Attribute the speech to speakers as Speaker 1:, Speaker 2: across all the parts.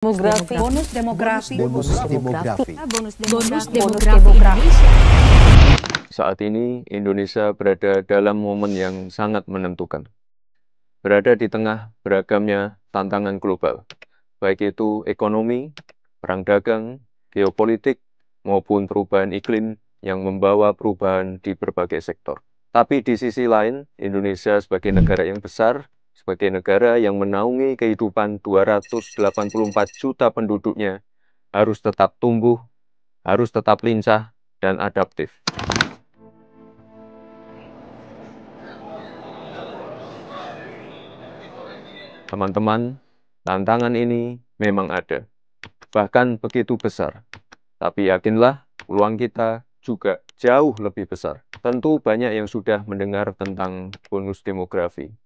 Speaker 1: Demografi.
Speaker 2: Bonus demografi.
Speaker 3: Bonus demografi.
Speaker 2: Bonus demografi Indonesia.
Speaker 4: Saat ini Indonesia berada dalam momen yang sangat menentukan. Berada di tengah beragamnya tantangan global, baik itu ekonomi, perang dagang, geopolitik, maupun perubahan iklim yang membawa perubahan di berbagai sektor. Tapi di sisi lain, Indonesia sebagai negara yang besar, sebagai negara yang menaungi kehidupan 284 juta penduduknya, harus tetap tumbuh, harus tetap lincah, dan adaptif. Teman-teman, tantangan ini memang ada, bahkan begitu besar. Tapi yakinlah, peluang kita juga jauh lebih besar. Tentu banyak yang sudah mendengar tentang bonus demografi.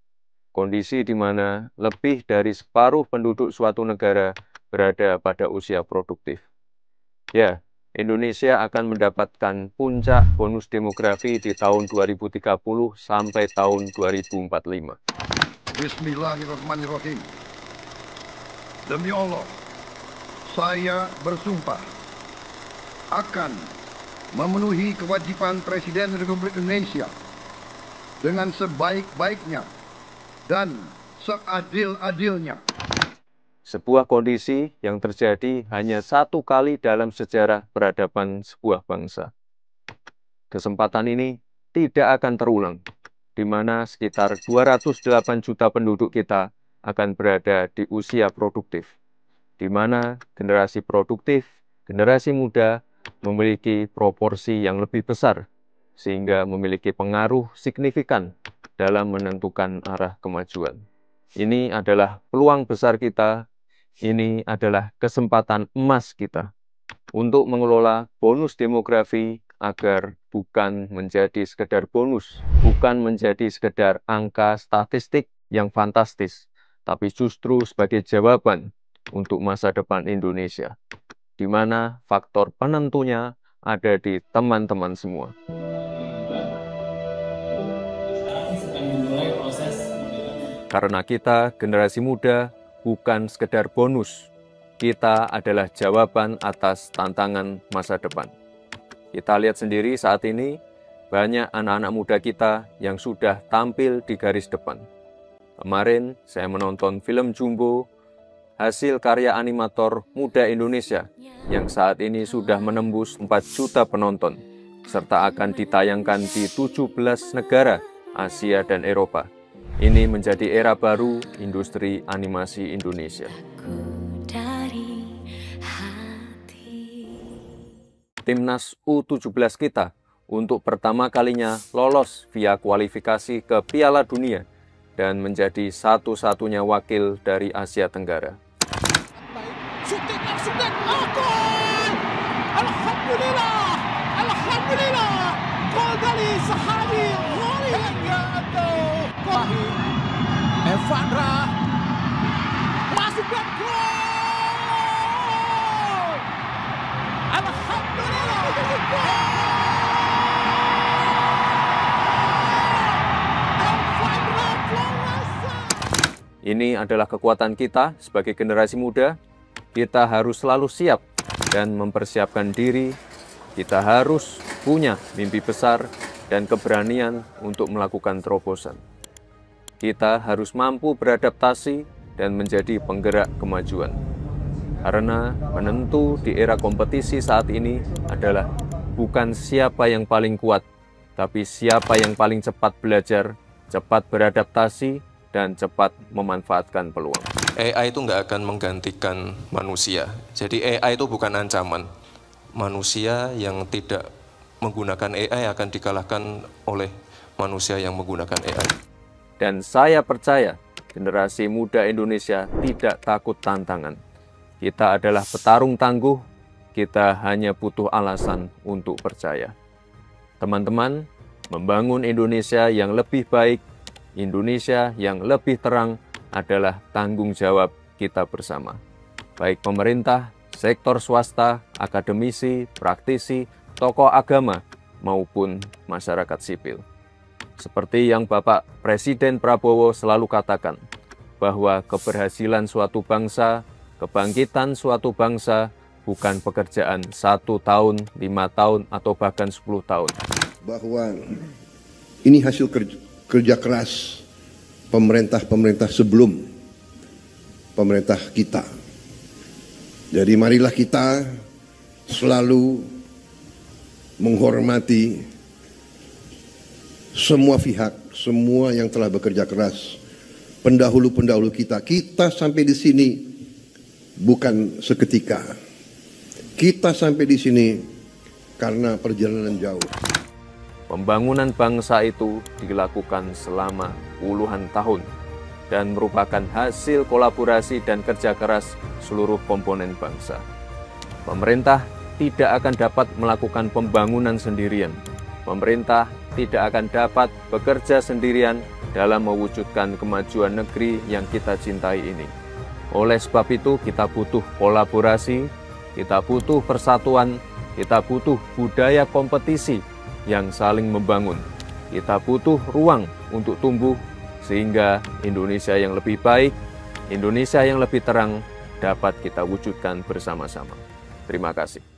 Speaker 4: Kondisi di mana lebih dari separuh penduduk suatu negara berada pada usia produktif. Ya, Indonesia akan mendapatkan puncak bonus demografi di tahun 2030 sampai tahun 2045.
Speaker 5: Bismillahirrahmanirrahim. Demi Allah, saya bersumpah akan memenuhi kewajiban Presiden Republik Indonesia dengan sebaik-baiknya dan seadil-adilnya.
Speaker 4: Sebuah kondisi yang terjadi hanya satu kali dalam sejarah peradaban sebuah bangsa. Kesempatan ini tidak akan terulang, di mana sekitar 208 juta penduduk kita akan berada di usia produktif, di mana generasi produktif, generasi muda memiliki proporsi yang lebih besar, sehingga memiliki pengaruh signifikan dalam menentukan arah kemajuan. Ini adalah peluang besar kita, ini adalah kesempatan emas kita untuk mengelola bonus demografi agar bukan menjadi sekedar bonus, bukan menjadi sekedar angka statistik yang fantastis, tapi justru sebagai jawaban untuk masa depan Indonesia, di mana faktor penentunya ada di teman-teman semua. Karena kita, generasi muda, bukan sekedar bonus, kita adalah jawaban atas tantangan masa depan. Kita lihat sendiri saat ini, banyak anak-anak muda kita yang sudah tampil di garis depan. Kemarin, saya menonton film Jumbo, hasil karya animator muda Indonesia, yang saat ini sudah menembus 4 juta penonton, serta akan ditayangkan di 17 negara Asia dan Eropa. Ini menjadi era baru industri animasi Indonesia. Timnas U17 kita untuk pertama kalinya lolos via kualifikasi ke Piala Dunia dan menjadi satu-satunya wakil dari Asia Tenggara.
Speaker 6: Alhamdulillah, gol dari sahabi Evandra masuk dan gol. Alhamdulillah,
Speaker 4: Ini adalah kekuatan kita sebagai generasi muda. Kita harus selalu siap dan mempersiapkan diri. Kita harus punya mimpi besar dan keberanian untuk melakukan terobosan. Kita harus mampu beradaptasi dan menjadi penggerak kemajuan. Karena penentu di era kompetisi saat ini adalah bukan siapa yang paling kuat, tapi siapa yang paling cepat belajar, cepat beradaptasi, dan cepat memanfaatkan peluang.
Speaker 7: AI itu nggak akan menggantikan manusia. Jadi AI itu bukan ancaman. Manusia yang tidak menggunakan AI akan dikalahkan oleh manusia yang menggunakan AI.
Speaker 4: Dan saya percaya generasi muda Indonesia tidak takut tantangan. Kita adalah petarung tangguh, kita hanya butuh alasan untuk percaya. Teman-teman, membangun Indonesia yang lebih baik, Indonesia yang lebih terang adalah tanggung jawab kita bersama. Baik pemerintah, sektor swasta, akademisi, praktisi, tokoh agama, maupun masyarakat sipil. Seperti yang Bapak Presiden Prabowo selalu katakan, bahwa keberhasilan suatu bangsa Kebangkitan suatu bangsa bukan pekerjaan 1 tahun, 5 tahun, atau bahkan 10 tahun.
Speaker 5: Bahwa ini hasil kerja keras pemerintah-pemerintah sebelum pemerintah kita. Jadi marilah kita selalu menghormati semua pihak, semua yang telah bekerja keras, pendahulu-pendahulu kita. Kita sampai di sini bukan seketika. Kita sampai di sini karena perjalanan jauh.
Speaker 4: Pembangunan bangsa itu dilakukan selama puluhan tahun dan merupakan hasil kolaborasi dan kerja keras seluruh komponen bangsa. Pemerintah tidak akan dapat melakukan pembangunan sendirian. Pemerintah tidak akan dapat bekerja sendirian dalam mewujudkan kemajuan negeri yang kita cintai ini. Oleh sebab itu, kita butuh kolaborasi, kita butuh persatuan, kita butuh budaya kompetisi yang saling membangun. Kita butuh ruang untuk tumbuh sehingga Indonesia yang lebih baik, Indonesia yang lebih terang dapat kita wujudkan bersama-sama. Terima kasih.